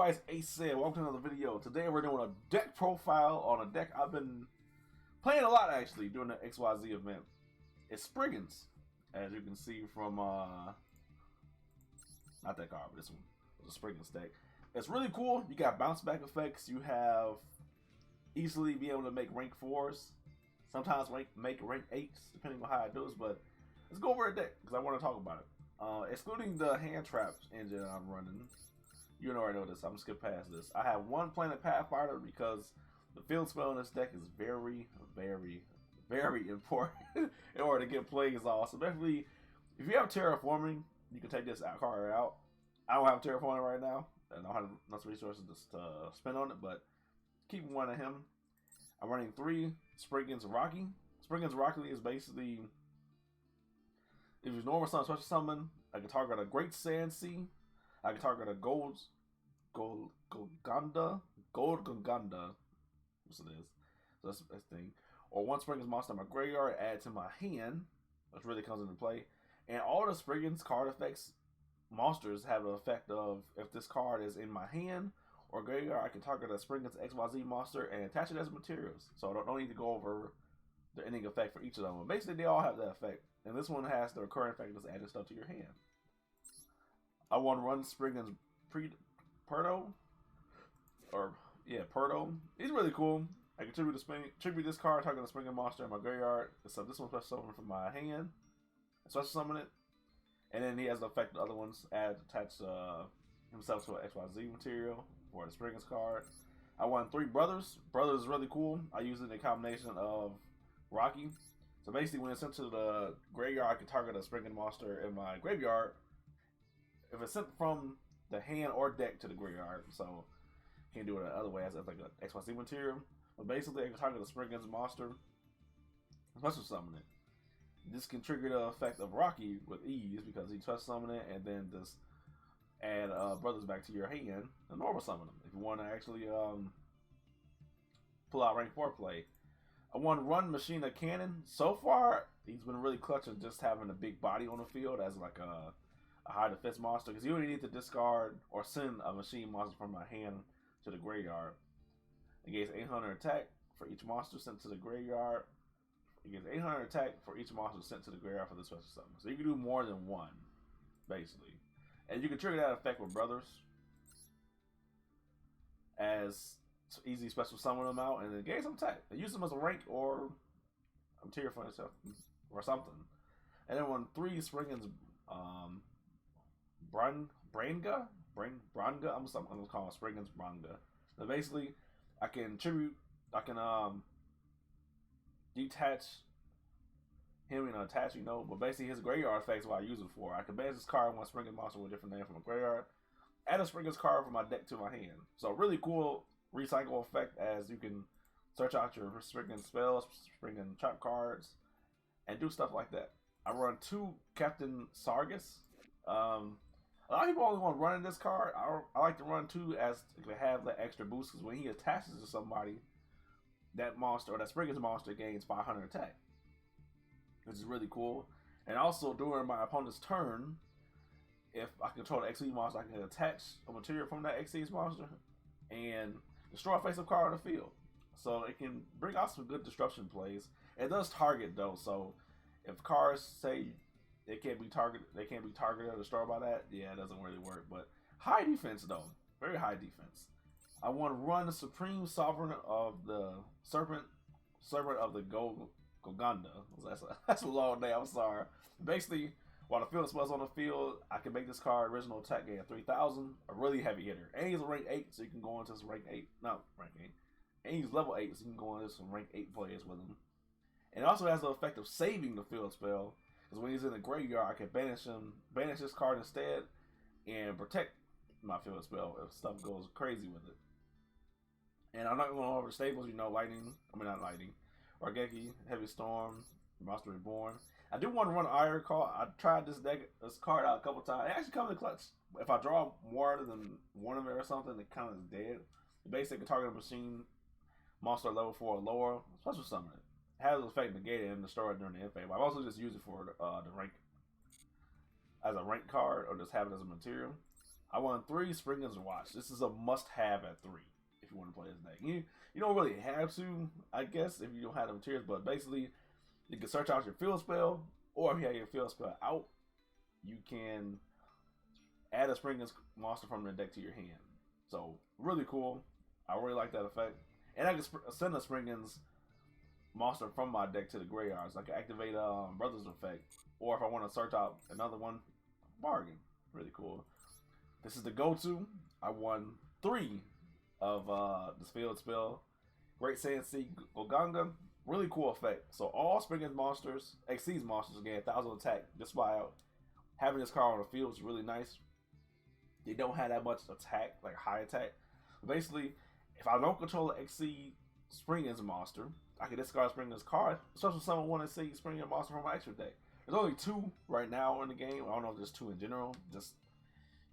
everybody's Ace said, welcome to another video. Today we're doing a deck profile on a deck I've been playing a lot actually during the XYZ event. It's Springgans, as you can see from, not that card, but this one. It's a Springgans deck. It's really cool. You got bounce back effects. You have easily be able to make rank 4s. Sometimes make rank 8s, depending on how it does, but let's go over a deck, because I want to talk about it. Excluding the hand traps engine I'm running, you already know this, I'm going to skip past this. I have one Planet Pathfinder because the field spell in this deck is very, very, very important in order to get plays off. So definitely, if you have Terraforming, you can take this card out. I don't have Terraforming right now. I don't have enough resources to spend on it, but keep one of him. I'm running 3 Springgans Rocky. Springgans Rocky is basically, if it's normal summon, special summon, I can target a Great Sand Sea. I can target a Gold Gonganda. What's it is? So that's the thing. Or one Springgans monster in my graveyard, add to my hand, which really comes into play. And all the Springgans card effects, monsters have the effect of, if this card is in my hand or graveyard, I can target a Springgans XYZ monster and attach it as materials. So I don't need to go over the ending effect for each of them. But basically, they all have that effect. And this one has the recurring effect of just adding stuff to your hand. I want to run Springgans Perdo. Perdo. He's really cool. I can tribute this card, target a Springgans monster in my graveyard. So this one's special summon from my hand. Special summon it. And then he has the effect the other ones attach himself to an XYZ material for the Springgans card. I want 3 Brothers. Brothers is really cool. I use it in a combination of Rocky. So basically, when it's sent to the graveyard, I can target a Springgans monster in my graveyard. If it's sent from the hand or deck to the graveyard, so you can do it the other way as like an XYZ material. But basically, I can target a Springgans monster, special summon it. This can trigger the effect of Rocky with ease because he special summon it and then just add Brothers back to your hand and normal summon them. If you want to actually pull out rank 4 play. I want to run Machina Cannon. So far, he's been really clutch at just having a big body on the field as like a high defense monster, because you only need to discard or send a machine monster from my hand to the graveyard. It gets 800 attack for each monster sent to the graveyard. It gets 800 attack for each monster sent to the graveyard for the special summon. So you can do more than one, basically. And you can trigger that effect with Brothers as easy special summon them out and then gain some attack. And use them as a rank or a material for yourself or something. And then when 3 Springgans Branga, I'm gonna call it Springgans Branga. So basically, I can detach him and attach, but basically his graveyard effects is what I use it for. I can banish this card one Springgans monster with a different name from a graveyard, add a Springgans card from my deck to my hand. So really cool recycle effect, as you can search out your Springgans spells, Springgans trap cards, and do stuff like that. I run 2 Captain Sargus. A lot of people only want to run in this card. I like to run 2 as to have that extra boost, because when he attaches to somebody, that monster or that Springgans monster gains 500 attack, which is really cool. And also during my opponent's turn, if I control the XYZ monster, I can attach a material from that XYZ monster and destroy a face-up card on the field. So it can bring out some good disruption plays. It does target though, so if cards say they can't be targeted or destroyed by that, yeah, it doesn't really work. But high defense though, very high defense. I want to run the Supreme Sovereign of the Serpent of the Gonganda. That's a long name, I'm sorry. Basically, while the field spells on the field, I can make this card original attack gain 3,000, a really heavy hitter. And he's a rank 8, so you can go into some rank 8. And he's level 8, so you can go into some rank 8 players with him. And it also has the effect of saving the field spell, because when he's in the graveyard, I can banish this card instead, and protect my field spell if stuff goes crazy with it. And I'm not going over the staples, not Lightning, Argeki, Heavy Storm, Monster Reborn. I do want to run Iron Call. I tried this card out a couple times. It actually comes in clutch. If I draw more than one of it or something, it kind of is dead. Basically, can target a machine monster level 4 or lower, special summon it. It has the effect negated and destroyed during the end phase. But I've also just used it for the rank as a rank card, or just have it as a material. I won 3 Springgans Watch. This is a must-have at 3 if you want to play this deck. You don't really have to, I guess, if you don't have the materials, but basically you can search out your field spell, or if you have your field spell out, you can add a Springgans monster from the deck to your hand. So really cool. I really like that effect. And I can send a Springgans monster from my deck to the graveyard. So I can activate Brother's effect, or if I want to search out another one, bargain. Really cool. This is the go-to. I won 3 of this field spell. Great Saiyan Goganga. Really cool effect. So all Springgans monsters, Xyz monsters, gain 1,000 attack just by having this card on the field is really nice. They don't have that much attack, like high attack. Basically, if I don't control the Xyz Springgans monster, I can discard Springgans card, especially if someone want to see Springgans monster from my extra deck. There's only 2 right now in the game. I don't know if there's 2 in general, just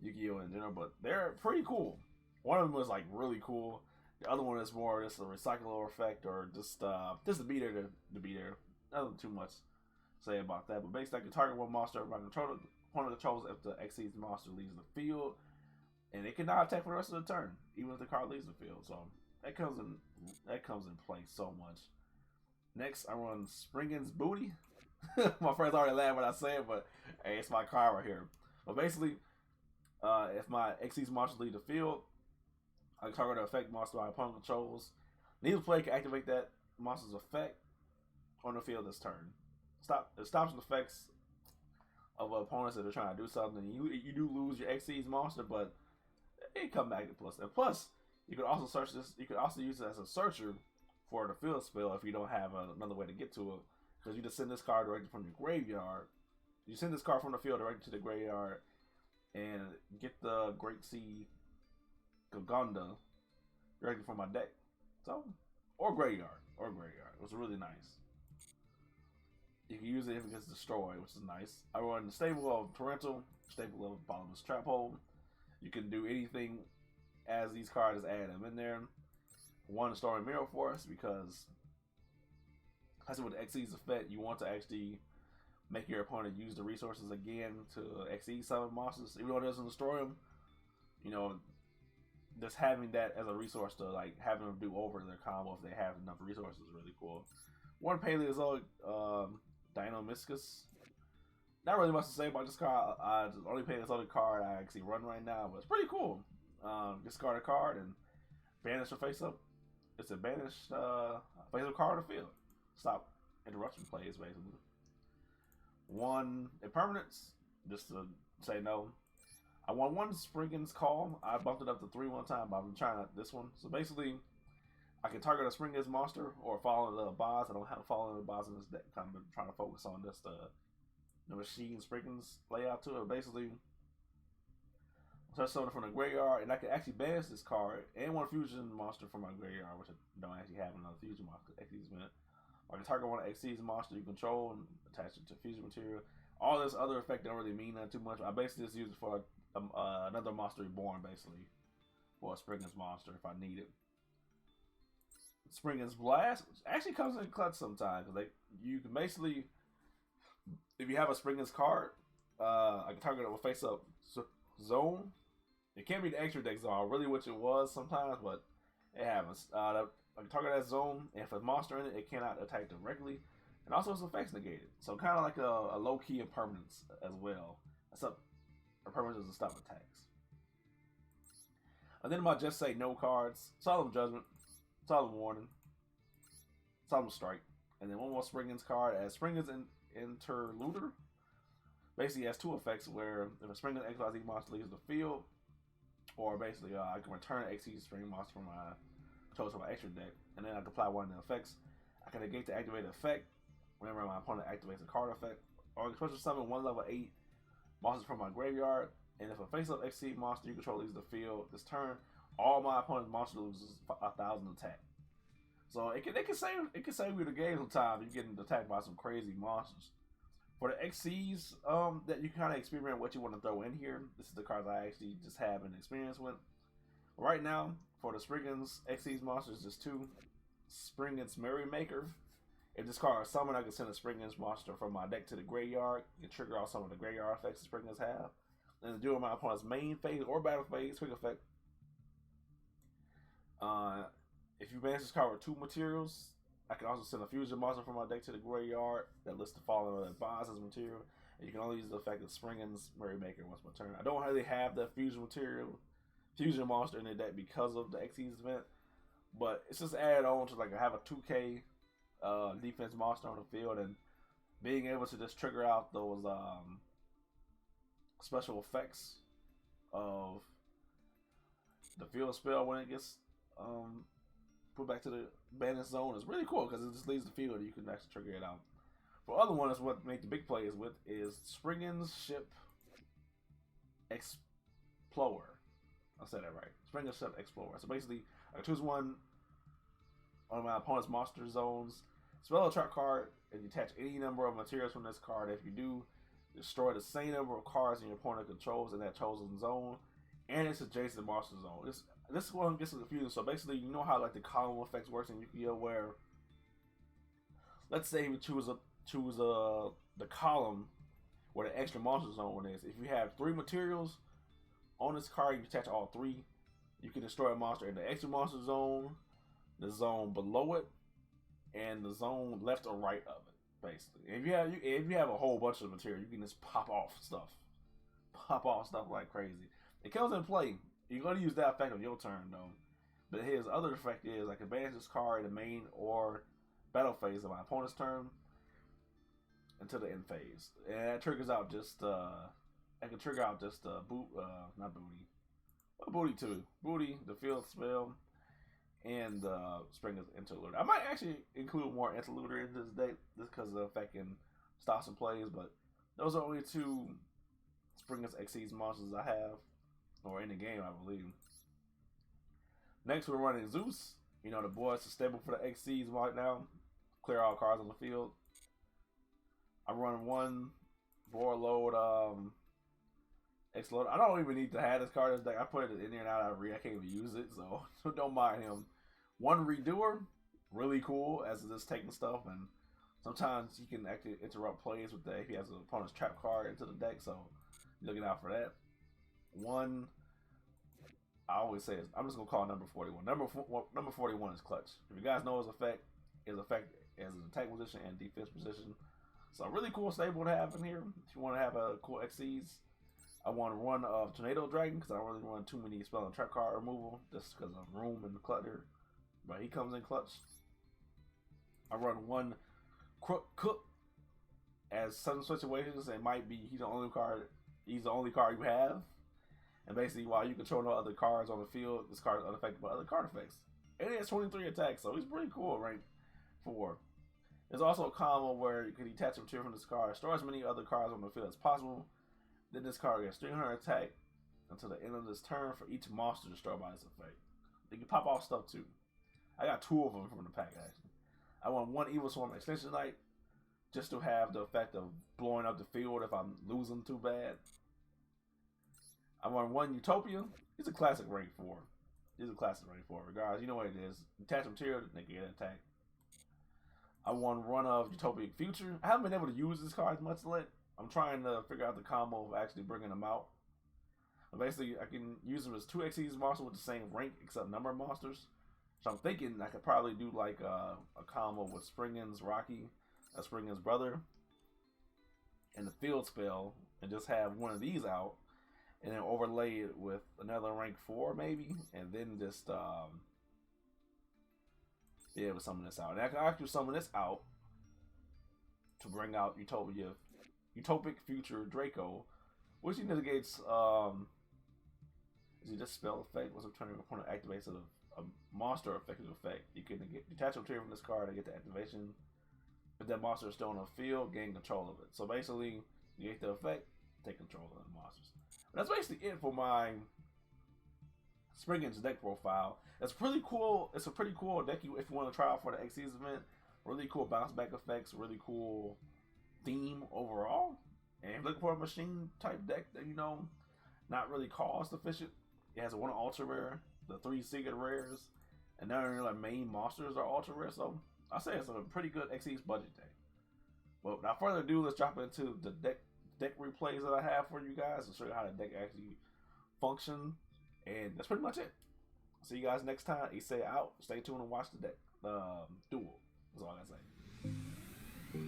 YuGiOh in general, but they're pretty cool. One of them was like really cool. The other one is more just a recycler effect, or just to be there to be there. Nothing too much to say about that. But basically, I can target one monster by control one of the controls if the Xyz monster leaves the field, and it cannot attack for the rest of the turn, even if the card leaves the field. So that comes in play so much. Next, I run Springgans Booty. My friends already laughed when I say it, but hey, it's my card right here. But basically, if my Xyz monster leave the field, I can target the effect monster my opponent controls. Neither player can activate that monster's effect on the field this turn. It stops the effects of opponents that are trying to do something. You do lose your Xyz monster, but it come back to plus. And plus, you could also search this. You could also use it as a searcher for the field spell if you don't have another way to get to it. Because you just send this card directly from your graveyard. You send this card from the field directly to the graveyard and get the Great Sea Goganda directly from my deck. So, or graveyard. It was really nice. You can use it if it gets destroyed, which is nice. I run the stable of Parental, stable of Bottomless Trap Hole. You can do anything as these cards, add them in there. One, Story Mirror Force, because that's with the Xyz effect, you want to actually make your opponent use the resources again to Xyz summon monsters, even though it doesn't destroy them. You know, just having that as a resource to like having them do over their combo if they have enough resources is really cool. One Paleozoic Dino-Miscus. Not really much to say about this card. The only Paleozoic card I actually run right now, but it's pretty cool. Discard a card and banish a face up. It's a banished face up card on the field. Stop interruption plays basically. 1 impermanence, just to say no. I won 1 Springgans Call. I bumped it up to 3 one time, but I'm trying out this one. So basically, I can target a Springgans monster or follow the boss. I don't have to follow the boss in this deck. Kind of trying to focus on just the machine Springgans layout to it. Basically, touch something from the graveyard, and I can actually banish this card and 1 fusion monster from my graveyard, which I don't actually have another fusion monster. Or I can target 1 Xyz monster you control and attach it to fusion material. All this other effect don't really mean that too much. I basically just use it for another monster reborn, basically, for a Springgans monster if I need it. Springgans Blast actually comes in clutch sometimes. You can basically, if you have a Springgans card, I can target it with face up zone. It can't be the extra deck zone. I really wish it was sometimes, but it happens. I can target that zone, and if a monster in it, it cannot attack directly. And also its effects negated. So kind of like a low-key impermanence as well. Except impermanence doesn't stop attacks. And then my Just Say No cards. Solemn Judgment. Solemn Warning. Solemn Strike. And then 1 more Springgans card as Springgans Interluder. Basically has 2 effects where if a Springgans XYZ monster leaves the field, or basically I can return an Xyz Spring monster from my control to my extra deck, and then I can apply 1 of the effects. I can negate the activated effect whenever my opponent activates a card effect, or I can special summon 1 level 8 monsters from my graveyard, and if a face-up Xyz monster you control leaves the field this turn, all my opponent's monster loses 1,000 attack. So it can save you the game sometimes. You're getting attacked by some crazy monsters. For the Xyz, that you kind of experiment what you want to throw in here. This is the cards I actually just have an experience with. Right now, for the Springgans Xyz monsters, just 2 Springgans Merrymaker. If this card is summoned, I can send a Springgans monster from my deck to the graveyard. You can trigger off some of the graveyard effects the Springgans have. And during my opponent's main phase or battle phase, quick effect. If you manage this card with 2 materials, I can also send a fusion monster from my deck to the graveyard that lists the following that buys as material. And you can only use the effect of Springgans Merrymaker once per turn. I don't really have that fusion monster in the deck because of the Xyz event, but it's just added on to like I have a 2K defense monster on the field, and being able to just trigger out those special effects of the field spell when it gets put back to the bandit zone is really cool because it just leaves the field and you can actually trigger it out. For other one is what make the big plays with is Springgans Ship Explorer. I said that right. Springgans Ship Explorer. So basically, I choose one of my opponent's monster zones, spell a trap card, and detach any number of materials from this card. If you do, destroy the same number of cards in your opponent controls in that chosen zone and its adjacent monster zone. This one gets confusing. So basically, you know how like the column effects works in YuGiOh, where let's say we choose the column where the extra monster zone is. If you have 3 materials on this card, you attach all 3. You can destroy a monster in the extra monster zone, the zone below it, and the zone left or right of it. Basically, if you have a whole bunch of material, you can just pop off stuff like crazy. It comes in play. You're going to use that effect on your turn though. But his other effect is I can banish this card in the main or battle phase of my opponent's turn until the end phase, and that triggers out just I can trigger out just not booty, well, booty too, booty, the field spell, and Springgans interlude. I might actually include more interluder in this deck just because the effect can stop some plays, but those are only 2 Springgans Xyz monsters I have, or in the game, I believe. Next, we're running Zeus. You know, the boys are stable for the Xyz right now. Clear all cards on the field. I run 1 board load X load. I don't even need to have this card in this deck. I put it in there and out of read. I can't even use it, so don't mind him. 1 redoer, really cool as it is taking stuff, and sometimes he can actually interrupt plays with that if he has an opponent's trap card into the deck, so looking out for that. 1, I always say I'm just gonna call number 41. Number 41 is clutch. If you guys know his effect as an attack position and defense position. So really cool stable to have in here. If you want to have a cool Xyz, I want to run of Tornado Dragon because I don't really want too many spell and trap card removal just because of room and the clutter. But he comes in clutch. I run 1 Crook Cook. As some situations, it might be he's the only card you have. And basically, while you control no other cards on the field, this card is unaffected by other card effects. And he has 23 attacks, so he's pretty cool, rank 4. There's also a combo where you can detach a material from this card, store as many other cards on the field as possible. Then this card gets 300 attack until the end of this turn for each monster destroyed by this effect. You can pop off stuff too. I got 2 of them from the pack actually. I want 1 Evil Swarm Extension Knight just to have the effect of blowing up the field if I'm losing too bad. I want 1 Utopia. He's a classic rank 4. Regardless, you know what it is. Detach material, they get an attack. I want run of Utopic Future. I haven't been able to use this card as much lately. I'm trying to figure out the combo of actually bringing them out. But basically, I can use them as 2 Xyz monsters with the same rank except number of monsters. So I'm thinking I could probably do like a combo with Springgans Rocky, a Springgans brother, and the field spell, and just have one of these out, and then overlay it with another rank 4 maybe, and then just be able to summon this out. And I can actually summon this out to bring out Utopic Future Draco, which he negates. Is it just spell effect? Once a turn your opponent activates a monster effective effect, you can detach a material from this card and get the activation. If that monster is still on the field, gain control of it. So basically, you get the effect, take control of the monsters. But that's basically it for my Springgans deck profile. It's pretty cool. It's a pretty cool deck if you want to try out for the Xyz event. Really cool bounce back effects. Really cool theme overall. And if you're looking for a machine type deck that not really cost efficient, it has 1 ultra rare, the 3 secret rares, and none of your main monsters are ultra rare. So I say it's a pretty good Xyz budget deck. But without further ado, let's drop into the deck deck replays that I have for you guys to show you how the deck actually function. And that's pretty much it. See you guys next time. He said out. Stay tuned and watch the deck. DUEl. That's all I gotta say.